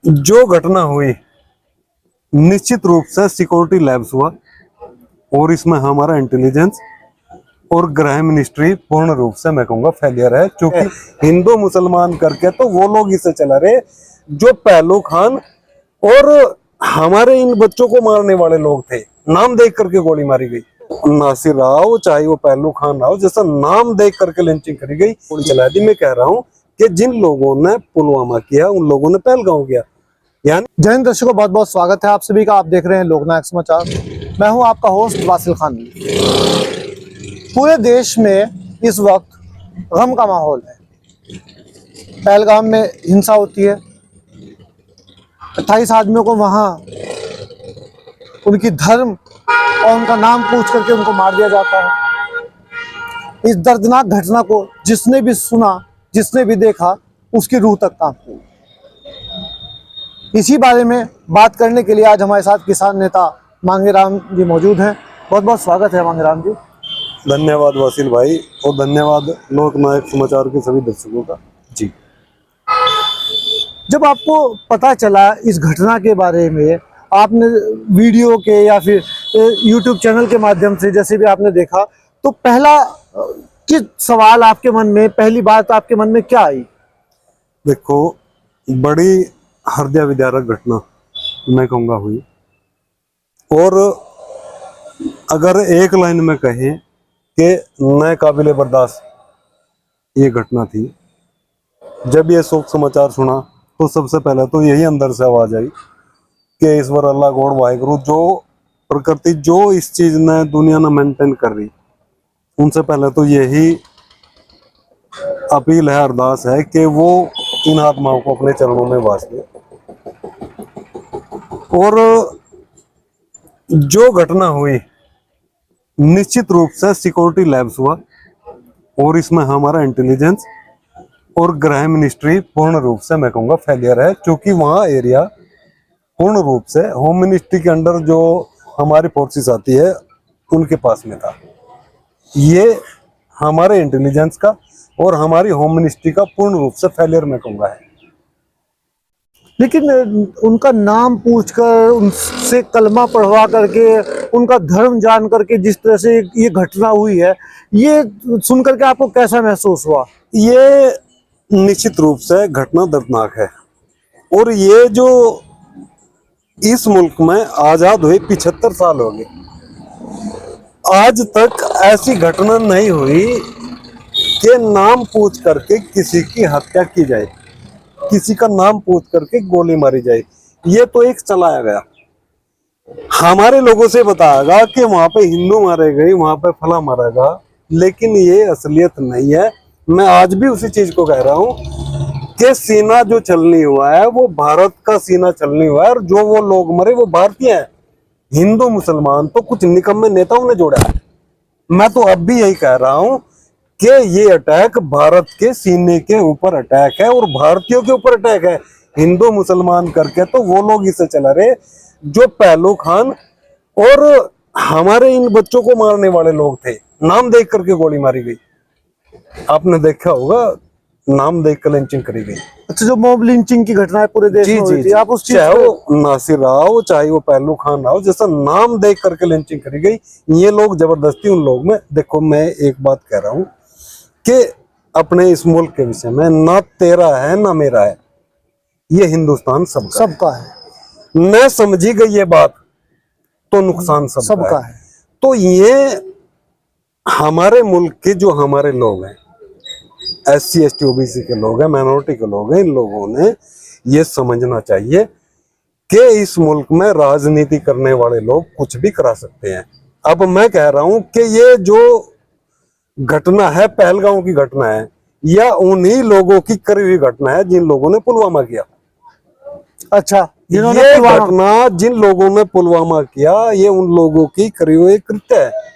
जो घटना हुई निश्चित रूप से सिक्योरिटी लैब्स हुआ और इसमें हमारा इंटेलिजेंस और गृह मिनिस्ट्री पूर्ण रूप से मैं कहूंगा फेलियर है, क्योंकि हिंदू मुसलमान करके तो वो लोग इसे चला रहे जो पहलू खान और हमारे इन बच्चों को मारने वाले लोग थे। नाम देख करके गोली मारी गई। नासिर राव चाहे वो पहलू खान राव, जैसा नाम देख करके लिंचिंग करी गई, गोली चला दी। मैं कह रहा हूँ कि जिन लोगों ने पुलवामा किया उन लोगों ने पहलगांव किया। यानी जय हिंद दर्शकों, बहुत बहुत स्वागत है आप सभी का। आप देख रहे हैं लोकनायक समाचार। मैं हूं आपका होस्ट वासिल खान। पूरे देश में इस वक्त गम का माहौल है। पहलगाम में हिंसा होती है। 28 आदमियों को वहां उनकी धर्म और उनका नाम पूछ करके उनको मार दिया जाता है। इस दर्दनाक घटना को जिसने भी सुना, जिसने भी देखा, उसकी रूह तक कांप गई। इसी बारे में बात करने के लिए आज हमारे साथ किसान नेता मांगेराम जी मौजूद हैं। बहुत बहुत स्वागत है मांगेराम जी। धन्यवाद वासिल भाई, और धन्यवाद लोकनायक समाचार के सभी दर्शकों का जी। जब आपको पता चला इस घटना के बारे में, आपने वीडियो के या फिर यूट्यूब चैनल के माध्यम से जैसे भी आपने देखा, तो पहला किस सवाल आपके मन में, पहली बात आपके मन में क्या आई? देखो, बड़ी हृदय विदारक घटना मैं कहूँगा हुई, और अगर एक लाइन में कहें कि न काबिले बर्दाश्त ये घटना थी। जब ये शोक समाचार सुना तो सबसे पहले तो यही अंदर से आवाज आई कि ईश्वर अल्लाह गॉड वाहिगुरु, जो प्रकृति जो इस चीज ने दुनिया ने मेंटेन कर रही, उनसे पहले तो यही अपील है, अरदास है कि वो इन आत्माओं को अपने चरणों में वास दे। और जो घटना हुई निश्चित रूप से सिक्योरिटी लैब्स हुआ और इसमें हमारा इंटेलिजेंस और गृह मिनिस्ट्री पूर्ण रूप से मैं कहूँगा फेलियर है, क्योंकि वहाँ एरिया पूर्ण रूप से होम मिनिस्ट्री के अंडर जो हमारी फोर्सेस आती है उनके पास में था। ये हमारे इंटेलिजेंस का और हमारी होम मिनिस्ट्री का पूर्ण रूप से फेलियर मैं कहूँगा है। लेकिन उनका नाम पूछकर, उनसे कलमा पढ़वा करके, उनका धर्म जान करके जिस तरह से ये घटना हुई है, ये सुन करके आपको कैसा महसूस हुआ? ये निश्चित रूप से घटना दर्दनाक है, और ये जो इस मुल्क में आजाद हुए 75 साल हो गए, आज तक ऐसी घटना नहीं हुई कि नाम पूछ करके किसी की हत्या की जाए, किसी का नाम पूछ करके गोली मारी जाए। ये तो एक चलाया गया, हमारे लोगों से बताएगा कि वहां पे हिंदू मारे गए, वहां पे फला मारा गया, लेकिन ये असलियत नहीं है। मैं आज भी उसी चीज को कह रहा हूँ कि सीना जो चलनी हुआ है वो भारत का सीना चलनी हुआ है, और जो वो लोग मरे वो भारतीय हैं। हिंदू मुसलमान तो कुछ निकम्मे नेताओं ने जोड़ा है। मैं तो अब भी यही कह रहा हूँ कि ये अटैक भारत के सीने के ऊपर अटैक है और भारतीयों के ऊपर अटैक है। हिंदू मुसलमान करके तो वो लोग इसे चला रहे जो पहलू खान और हमारे इन बच्चों को मारने वाले लोग थे। नाम देख करके गोली मारी गई, आपने देखा होगा, नाम देख कर लिंचिंग करी गई। अच्छा, जो मॉब लिंचिंग की घटना है पूरे देश में हुई थी, आप उस चीज चाहे वो नासिर राव चाहे वो पहलू खान राव, जैसा नाम देख करके लिंचिंग करी गई। ये लोग जबरदस्ती उन लोग में, देखो मैं एक बात कह रहा हूँ कि अपने इस मुल्क के विषय में ना तेरा है ना मेरा है, ये हिंदुस्तान सबका है। न समझी गई ये बात तो नुकसान सबका है। तो ये हमारे मुल्क के जो हमारे लोग हैं, SC ST OBC के लोग हैं, माइनॉरिटी के लोग हैं, इन लोगों ने ये समझना चाहिए कि इस मुल्क में राजनीति करने वाले लोग कुछ भी करा सकते हैं। अब मैं कह रहा हूं कि ये जो घटना है पहलगांव की घटना है, या उन्हीं लोगों की करी हुई घटना है जिन लोगों ने पुलवामा किया। अच्छा, ये घटना जिन लोगों ने पुलवामा किया, ये उन लोगों की करी हुई कृत्य है।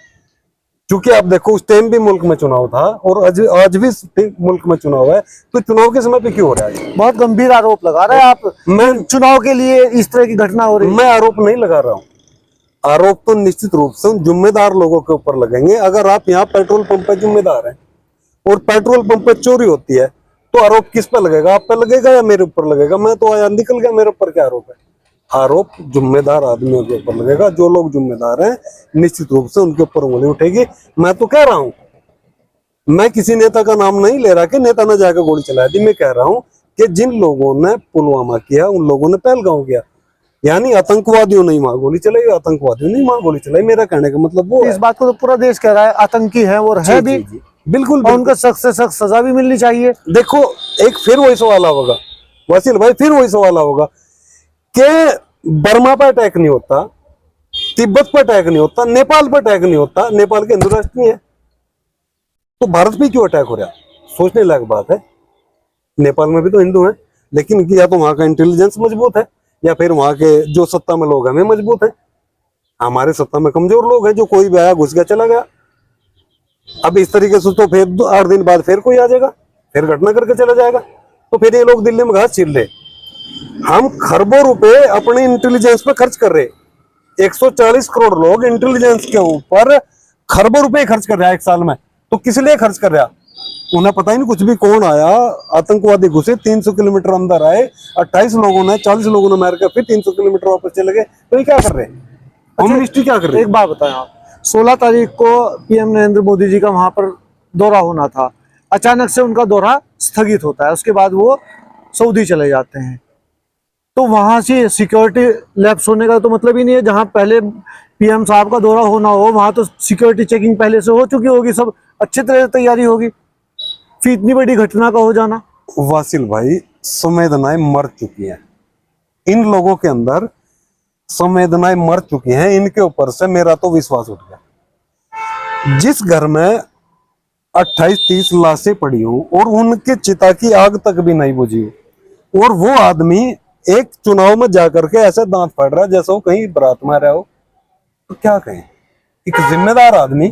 क्योंकि आप देखो, उस टाइम भी मुल्क में चुनाव था और आज भी मुल्क में चुनाव है, तो चुनाव के समय पे क्यों हो रहा है? बहुत गंभीर आरोप लगा रहे हैं आप। मैं चुनाव के लिए इस तरह की घटना हो रही है। मैं आरोप नहीं लगा रहा हूँ, आरोप तो निश्चित रूप से उन जिम्मेदार लोगों के ऊपर लगेंगे। अगर आप यहाँ पेट्रोल पंप पे जिम्मेदार हैं और पेट्रोल पंप पे चोरी होती है, तो आरोप किस पे लगेगा? आप पे लगेगा या मेरे ऊपर लगेगा? मैं तो आया निकल गया, मेरे ऊपर क्या आरोप है? आरोप जिम्मेदार आदमियों के ऊपर लगेगा। जो लोग जिम्मेदार हैं निश्चित रूप से उनके ऊपर उंगली उठेगी। मैं तो कह रहा हूं, मैं किसी नेता का नाम नहीं ले रहा कि नेता ने जाकर गोली चला दी। मैं कह रहा हूं कि जिन लोगों ने पुलवामा किया उन लोगों ने पहलगांव किया, यानी आतंकवादियों ने वहां गोली चलाई, आतंकवादियों ने वहां गोली चलाई। मेरा कहने का मतलब वो इस बात को तो पूरा देश कह रहा है, आतंकी है और है भी। जी, बिल्कुल और बिल्कुल। उनको सख्त से सख्त सजा भी मिलनी चाहिए। देखो, एक फिर वही सवाल होगा वसील भाई, फिर वही सवाल होगा कि बर्मा पर अटैक नहीं होता, तिब्बत पर अटैक नहीं होता, नेपाल पर अटैक नहीं होता, नेपाल के हिंदू राष्ट्र नहीं है, तो भारत पे क्यों अटैक हो रहा? सोचने लायक बात है। नेपाल में भी तो हिंदू हैं, लेकिन या तो वहां का इंटेलिजेंस मजबूत है या फिर वहां के जो सत्ता में लोग हैं मजबूत है। हमारे सत्ता में कमजोर लोग हैं, जो कोई भी आया घुस गया चला गया। अब इस तरीके से तो फिर 8 दिन बाद फिर कोई आ जाएगा, फिर घटना करके चला जाएगा। तो फिर ये लोग दिल्ली में घास छील रहे। हम खरबों रुपए अपने इंटेलिजेंस पे खर्च कर रहे। 140 करोड़ लोग इंटेलिजेंस के ऊपर खरबों रुपए खर्च कर रहा है एक साल में। तो किस लिए खर्च कर रहा? उन्हें पता ही नहीं कुछ भी। कौन आया? आतंकवादी घुसे, 300 किलोमीटर अंदर आए, 28 लोगों ने 40 लोगों ने मार कर फिर 300 किलोमीटर वापस चले गए। तो ये क्या कर रहे हैं? होम मिनिस्ट्री क्या कर रही है? एक बात बताएं आप, 16 तारीख को पीएम नरेंद्र मोदी जी का वहां पर दौरा होना था, अचानक से उनका दौरा स्थगित होता है, उसके बाद वो सऊदी चले जाते हैं। तो वहां से सिक्योरिटी लैप्स होने का तो मतलब ही नहीं है। जहां पहले पीएम साहब का दौरा होना हो वहां तो सिक्योरिटी चेकिंग पहले से हो चुकी होगी, सब अच्छी तरह से तैयारी होगी। फिर इतनी बड़ी घटना का हो जाना। वासिल भाई, संवेदनाएं मर चुकी हैं इन लोगों के अंदर, संवेदनाएं मर चुकी हैं। इनके ऊपर से मेरा तो विश्वास उठ गया। जिस घर में 28-30 लाशें पड़ी हो और उनके चिता की आग तक भी नहीं बुझी हो, और वो आदमी एक चुनाव में जाकर के ऐसे दांत फाड़ रहा है जैसे वो कहीं बारात में रहा हो, तो क्या कहें? एक जिम्मेदार आदमी,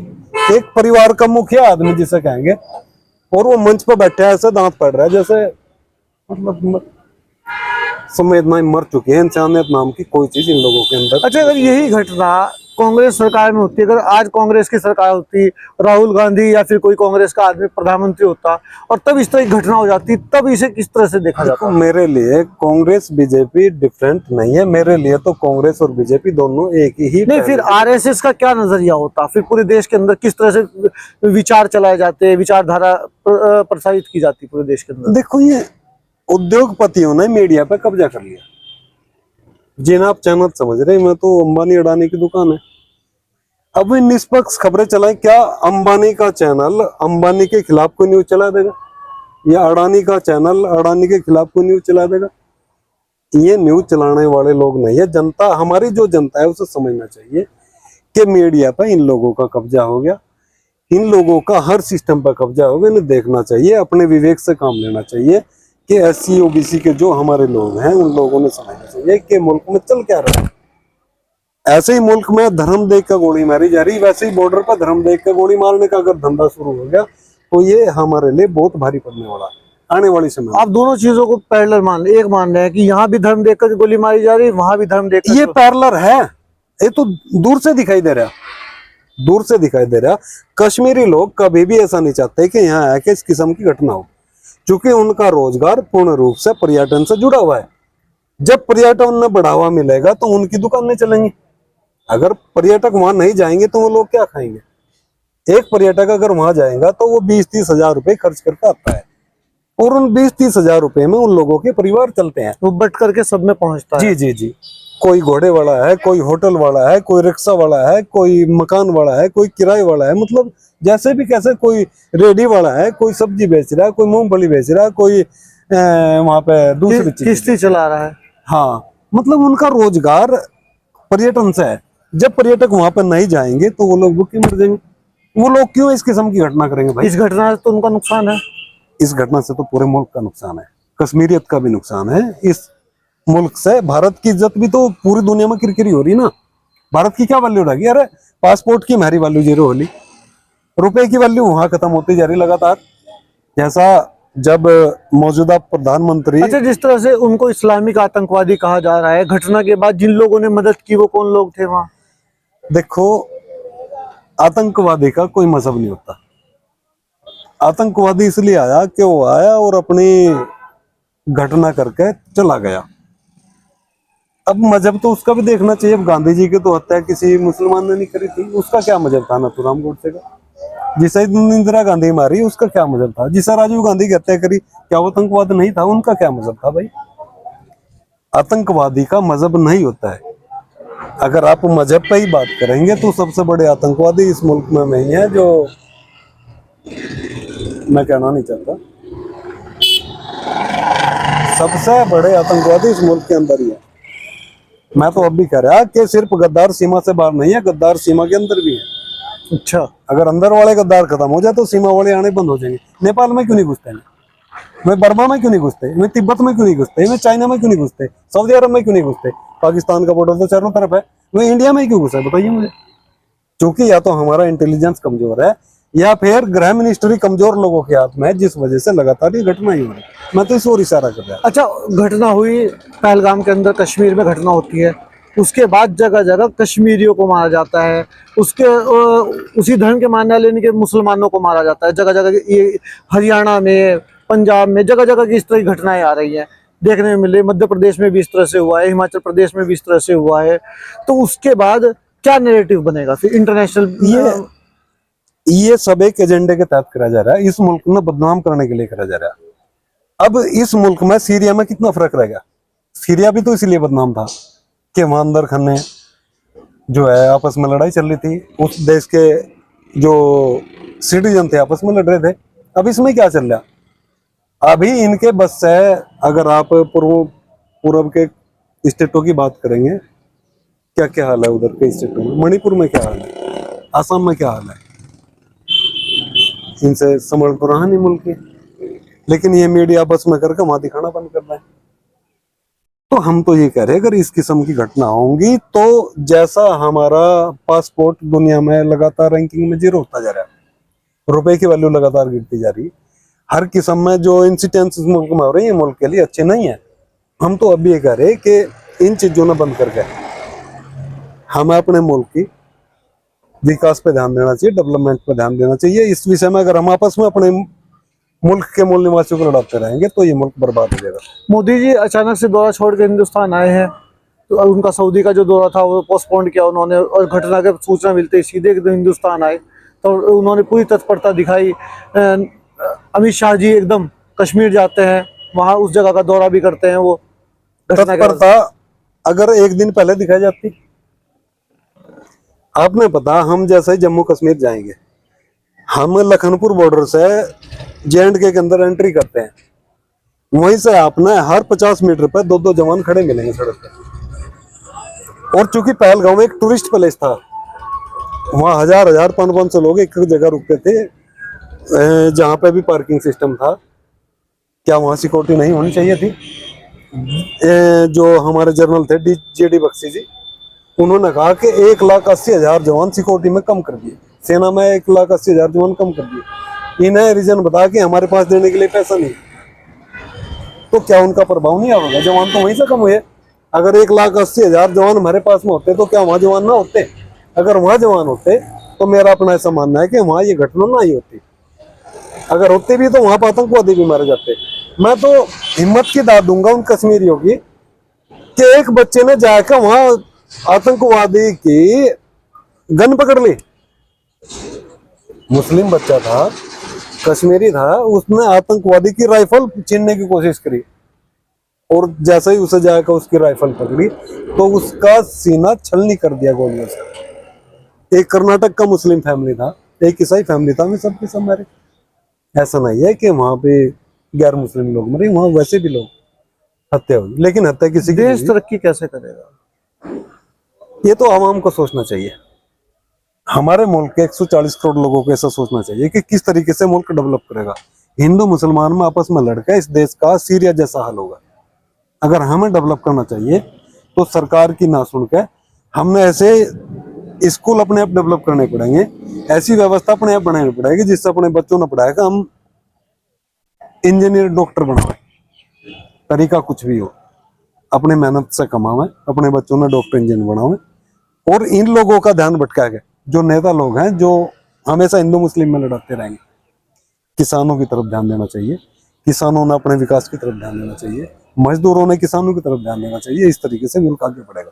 एक परिवार का मुखिया आदमी जिसे कहेंगे, और वो मंच पर बैठा है ऐसे दांत फाड़ रहा है जैसे, मतलब संवेदनाएं मर चुकी है। इंसानियत नाम की कोई चीज इन लोगों के अंदर। अच्छा, अगर यही घटना कांग्रेस सरकार में होती, अगर आज कांग्रेस की सरकार होती, राहुल गांधी या फिर कोई कांग्रेस का आदमी प्रधानमंत्री होता और तब इस तरह की घटना हो जाती, तब इसे किस तरह से देखा जाता? मेरे लिए कांग्रेस बीजेपी डिफरेंट नहीं है। मेरे लिए तो कांग्रेस और बीजेपी दोनों एक ही। नहीं, फिर आरएसएस का क्या नजरिया होता? फिर पूरे देश के अंदर किस तरह से विचार चलाए जाते, विचारधारा प्रसारित की जाती पूरे देश के अंदर? देखो, ये उद्योगपतियों ने मीडिया पे कब्जा कर लिया। जिन आप चैनल समझ रहे, मैं तो अंबानी अडानी की दुकान है। अब वे निष्पक्ष खबरें चलाएं। क्या अंबानी का चैनल अंबानी के खिलाफ कोई न्यूज चला देगा, या अडानी का चैनल अडानी के खिलाफ कोई न्यूज चला देगा? ये न्यूज चलाने वाले लोग नहीं है। जनता, हमारी जो जनता है उसे समझना चाहिए कि मीडिया पर इन लोगों का कब्जा हो गया, इन लोगों का हर सिस्टम पर कब्जा हो गया। इन्हें देखना चाहिए, अपने विवेक से काम लेना चाहिए कि SC OBC के जो हमारे लोग हैं उन लोगों ने समझना चाहिए कि मुल्क में चल क्या रहा है। ऐसे ही मुल्क में धर्म देख कर गोली मारी जा रही, वैसे ही बॉर्डर पर धर्म देख कर गोली मारने का अगर धंधा शुरू हो गया तो ये हमारे लिए बहुत भारी पड़ने वाला है आने वाली समय। आप दोनों चीजों को पैरेलल मान रहे, एक मान रहे हैं कि यहाँ भी धर्म देखकर गोली मारी जा रही है, वहां भी धर्म देखकर। ये पैरेलल है, ये तो दूर से दिखाई दे रहा, दूर से दिखाई दे रहा। कश्मीरी लोग कभी भी ऐसा नहीं चाहते कि यहाँ आके इस किस्म की घटना हो, क्योंकि उनका रोजगार पूर्ण रूप से पर्यटन से जुड़ा हुआ है। जब पर्यटन में बढ़ावा मिलेगा तो उनकी दुकानें चलेंगी। अगर पर्यटक वहां नहीं जाएंगे तो वो लोग क्या खाएंगे? एक पर्यटक अगर वहां जाएगा तो वो 20-30 हजार रुपए खर्च करके आता है, और उन 20-30 हजार रुपए में उन लोगों के परिवार चलते हैं। वो बट करके सब में पहुंचता है। जी जी जी। कोई घोड़े वाला है, कोई होटल वाला है, कोई रिक्शा वाला है, कोई मकान वाला है, कोई किराए वाला है, मतलब जैसे भी कैसे, कोई रेडी वाला है, कोई सब्जी बेच रहा है, कोई मूंगफली बेच रहा है, कोई वहां पे दूसरी चीज किश्ती चला रहा है। हाँ, मतलब उनका रोजगार पर्यटन से है। जब पर्यटक वहां पर नहीं जाएंगे तो वो लोग भूखे मर जाएंगे। वो लोग क्यों इस किस्म की घटना करेंगे भाई? इस घटना से तो उनका नुकसान है। इस घटना से तो पूरे मुल्क का नुकसान है, कश्मीरियत का भी नुकसान है। इस मुल्क से भारत की इज्जत भी तो पूरी दुनिया में किरकिरी हो रही ना। भारत की क्या वैल्यू रहेगी? अरे पासपोर्ट की हमारी वैल्यू जीरो हो ली, रुपए की वैल्यू वहां खत्म होती जा रही लगातार। जैसा जब मौजूदा प्रधानमंत्री, अच्छा, जिस तरह से उनको इस्लामिक आतंकवादी कहा जा रहा है, घटना के बाद जिन लोगों ने मदद की वो कौन लोग थे वहां? देखो, आतंकवादी का कोई मजहब नहीं होता। आतंकवादी इसलिए आया कि वो आया और अपनी घटना करके चला गया। अब मजहब तो उसका भी देखना चाहिए। अब गांधी जी की तो हत्या किसी मुसलमान ने नहीं करी थी, उसका क्या मजहब था नाथूराम गोडसे का? जिसे इंदिरा गांधी मारी उसका क्या मजहब था? जिसे राजीव गांधी की हत्या करी क्या वो आतंकवाद नहीं था? उनका क्या मजहब था भाई? आतंकवादी का मजहब नहीं होता है। अगर आप मजहब पे ही बात करेंगे तो सबसे बड़े आतंकवादी इस मुल्क में नहीं है, जो मैं कहना नहीं चाहता, सबसे बड़े आतंकवादी इस मुल्क के अंदर ही है। मैं तो अब भी कह रहा कि सिर्फ गद्दार सीमा से बाहर नहीं है, गद्दार सीमा के अंदर भी है। अच्छा, अगर अंदर वाले गद्दार खत्म हो जाए तो सीमा वाले आने बंद हो जाएंगे। नेपाल में क्यों नहीं घुसते? मैं बर्मा में क्यों नहीं घुसते? मैं तिब्बत में क्यों नहीं घुसते? मैं चाइना में क्यों नहीं घुसते? सऊदी अरब में क्यों नहीं घुसते? पाकिस्तान का बॉर्डर तो चारों तरफ है, मैं इंडिया में क्यों घुसा? बताइए मुझे। क्योंकि या तो हमारा इंटेलिजेंस कमजोर है या फिर गृह मिनिस्ट्री कमजोर लोगों के हाथ में है, जिस वजह से लगातार ये घटना ही हो रही है। मैं तो इस ओर इशारा कर रहा हूं। अच्छा, घटना हुई पहलगाम के अंदर, कश्मीर में घटना होती है, उसके बाद जगह जगह कश्मीरियों को मारा जाता है, उसके उसी धर्म के मानने वाले के मुसलमानों को मारा जाता है जगह जगह। ये हरियाणा में, पंजाब में जगह जगह की इस तरह की घटनाएं आ रही हैं, देखने में मिल रही। मध्य प्रदेश में भी इस तरह से हुआ है, हिमाचल प्रदेश में भी इस तरह से हुआ है। तो उसके बाद क्या नैरेटिव बनेगा फिर इंटरनेशनल? ये सब एक एजेंडे के तहत करा जा रहा है, इस मुल्क को बदनाम करने के लिए करा जा रहा है। अब इस मुल्क में सीरिया में कितना फर्क रहेगा? सीरिया भी तो इसलिए बदनाम था कि वहां अंदर खाने जो है आपस में लड़ाई चल रही थी, उस देश के जो सिटीजन थे आपस में लड़ रहे थे। अब इसमें क्या चल रहा? अभी इनके बस से, अगर आप पूर्व के स्टेटों की बात करेंगे, क्या क्या हाल है उधर के स्टेटों में? मणिपुर में क्या हाल है? आसाम में क्या हाल है? इनसे संभल तो रहा नहीं मुल्क की, लेकिन ये मीडिया बस में करके वहां दिखाना बंद कर रहा है। तो हम तो ये कह रहे हैं, अगर इस किस्म की घटना होंगी तो जैसा हमारा पासपोर्ट दुनिया में लगातार रैंकिंग में 0 होता जा रहा है, रुपए की वैल्यू लगातार गिरती जा रही, हर किस्म में जो इंसिडेंट्स मुल्क में हो रही है मुल्क के लिए अच्छे नहीं है। हम तो अब ये कह रहे हैं कि इन चीजों ने बंद करके हमें अपने मुल्क की विकास पे ध्यान देना चाहिए, डेवलपमेंट पे ध्यान देना चाहिए। इस विषय में अगर हम आपस में अपने मुल्क के मूल निवासियों को लड़ाते रहेंगे तो ये मुल्क बर्बाद हो जाएगा। मोदी जी अचानक से दौरा छोड़ के हिंदुस्तान आए हैं, तो उनका सऊदी का जो दौरा था वो पोस्टपोन किया उन्होंने, और घटना के सूचना मिलते ही सीधे एकदम हिंदुस्तान आए। तो उन्होंने पूरी तत्परता दिखाई। अमित शाह जी एकदम कश्मीर जाते हैं, वहां उस जगह का दौरा भी करते हैं। वो घटना के तत्परता अगर एक दिन पहले दिखाई जाती, आपने पता, हम जैसे ही जम्मू कश्मीर जाएंगे, हम लखनपुर बॉर्डर से J&K के अंदर एंट्री करते हैं, वहीं से आपने हर 50 मीटर पर 2-2 जवान खड़े मिलेंगे सड़क पर। और चूंकि पहलगांव एक टूरिस्ट प्लेस था, वहां हजार 500 लोग एक जगह रुकते थे, जहां पे भी पार्किंग सिस्टम था। क्या वहां सिक्योरिटी नहीं होनी चाहिए थी? जो हमारे जनरल थे JD बख्शी जी, उन्होंने कहा कि 1,80,000 जवान सिक्योरिटी में कम कर दिए, सेना में 1,80,000 जवान कम कर दिए। इन्हें रीजन बता कि हमारे पास देने के लिए पैसा नहीं। तो क्या उनका प्रभाव नहीं आएगा? जवान तो वहीं से कम हुए। अगर 1,80,000 जवान हमारे पास में होते तो क्या वहां जवान ना होते? अगर वहां जवान होते तो मेरा अपना ऐसा मानना है कि वहां ये घटना ना ही होती। अगर होते भी तो वहां पर आतंकवादी भी मारे जाते। मैं तो हिम्मत की दाद दूंगा उन कश्मीरियों की कि एक बच्चे ने जाकर वहां आतंकवादी की गन पकड़ ली। मुस्लिम बच्चा था, कश्मीरी था, उसने आतंकवादी की राइफल छीनने की कोशिश करी, और जैसे ही उसे जाकर उसकी राइफल पकड़ी तो उसका सीना छलनी कर दिया गोलियों से। एक कर्नाटक का मुस्लिम फैमिली था, एक ईसाई फैमिली था, मैं सबके सब मरे। ऐसा नहीं है कि वहां पे गैर मुस्लिम लोग मरे, वहां वैसे भी लोग हत्या हुई, लेकिन हत्या किसी की देश तरक्की कैसे करेगा? ये तो आवाम को सोचना चाहिए। हमारे मुल्क के 140 करोड़ लोगों को ऐसा सोचना चाहिए कि किस तरीके से मुल्क डेवलप करेगा। हिंदू मुसलमान में आपस में लड़कर इस देश का सीरिया जैसा हाल होगा। अगर हमें डेवलप करना चाहिए तो सरकार की ना सुन के हमने ऐसे स्कूल अपने आप डेवलप करने पड़ेंगे, ऐसी व्यवस्था अपने आप बनानी पड़ेगी जिससे अपने बच्चों ने पढ़ाएगा हम इंजीनियर डॉक्टर बनावे। तरीका कुछ भी हो, अपने मेहनत से कमावे, अपने बच्चों ने डॉक्टर इंजीनियर बनावे। और इन लोगों का ध्यान भटका के जो नेता लोग हैं जो हमेशा हिंदू मुस्लिम में लड़ाते रहेंगे, किसानों की तरफ ध्यान देना चाहिए, किसानों ने अपने विकास की तरफ ध्यान देना चाहिए, मजदूरों ने किसानों की तरफ ध्यान देना चाहिए। इस तरीके से मुल्क आगे बढ़ेगा।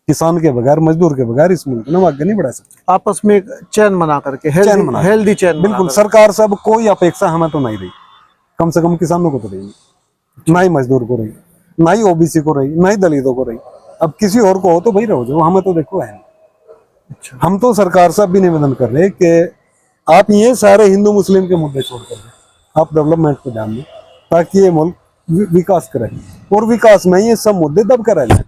किसान के बगैर, मजदूर के बगैर इस मुल्क को आगे नहीं बढ़ा सकते। आपस में एक चैन बना करके, चैन बना, हेल्दी चैन बिल्कुल। सरकार से अब कोई अपेक्षा हमें तो नहीं रही, कम से कम किसानों को तो रही, ना ही मजदूर को रही, ना ही ओबीसी को रही, ना ही दलितों को रही। अब किसी और को हो तो भाई रहो, जो हमें तो देखो है नहीं। अच्छा। हम तो सरकार से भी निवेदन कर रहे कि आप ये सारे हिंदू मुस्लिम के मुद्दे छोड़ कर दें, आप डेवलपमेंट पर ध्यान दें, ताकि ये मुल्क विकास करे। और विकास में ये सब मुद्दे दब कर रह जाए,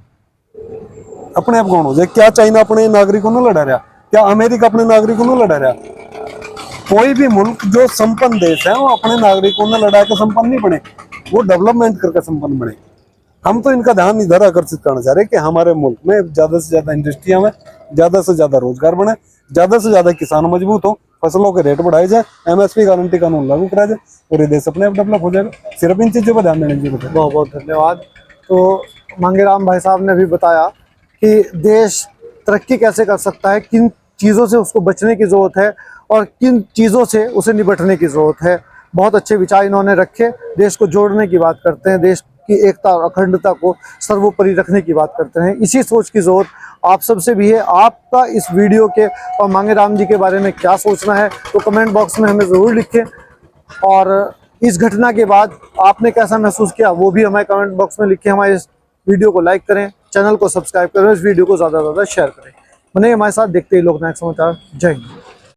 अपने आप कौन हो जाए। क्या चाइना अपने नागरिकों ने लड़ा रहा, क्या अमेरिका अपने नागरिकों ने लड़ा रहा? कोई भी मुल्क जो संपन्न देश है वो अपने नागरिकों ने लड़ा के संपन्न नहीं बने, वो डेवलपमेंट करके संपन्न बने। हम तो इनका ध्यान इधर आकर्षित करना चाह रहे हैं कि हमारे मुल्क में ज्यादा से ज्यादा इंडस्ट्रियां में, ज्यादा से ज्यादा रोजगार बने, ज्यादा से ज्यादा किसान मजबूत हो, फसलों के रेट बढ़ाए जाए, एमएसपी गारंटी कानून लागू कराया जाए और ये देश अपने आप डेवलप हो जाएगा। सिर्फ इन चीजों पर ध्यान देने की जरूरत है। बहुत बहुत धन्यवाद। तो मांगेराम भाई साहब ने भी बताया कि देश तरक्की कैसे कर सकता है, किन चीज़ों से उसको बचने की ज़रूरत है और किन चीज़ों से उसे निपटने की ज़रूरत है। बहुत अच्छे विचार इन्होंने रखे। देश को जोड़ने की बात करते हैं, देश की एकता और अखंडता को सर्वोपरि रखने की बात करते हैं। इसी सोच की ज़रूरत आप सबसे भी है। आपका इस वीडियो के और मांगेराम जी के बारे में क्या सोचना है तो कमेंट बॉक्स में हमें ज़रूर लिखें। और इस घटना के बाद आपने कैसा महसूस किया वो भी हमें कमेंट बॉक्स में लिखें। हमारे इस वीडियो को लाइक करें, चैनल को सब्सक्राइब करें, इस वीडियो को ज़्यादा से ज़्यादा शेयर करें। बने हमारे साथ, देखते ही लोकनायक समाचार। जय हिंद।